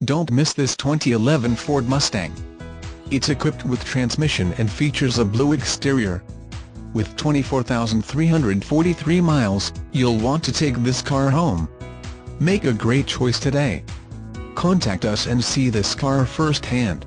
Don't miss this 2011 Ford Mustang. It's equipped with transmission and features a blue exterior. With 24,343 miles, you'll want to take this car home. Make a great choice today. Contact us and see this car firsthand.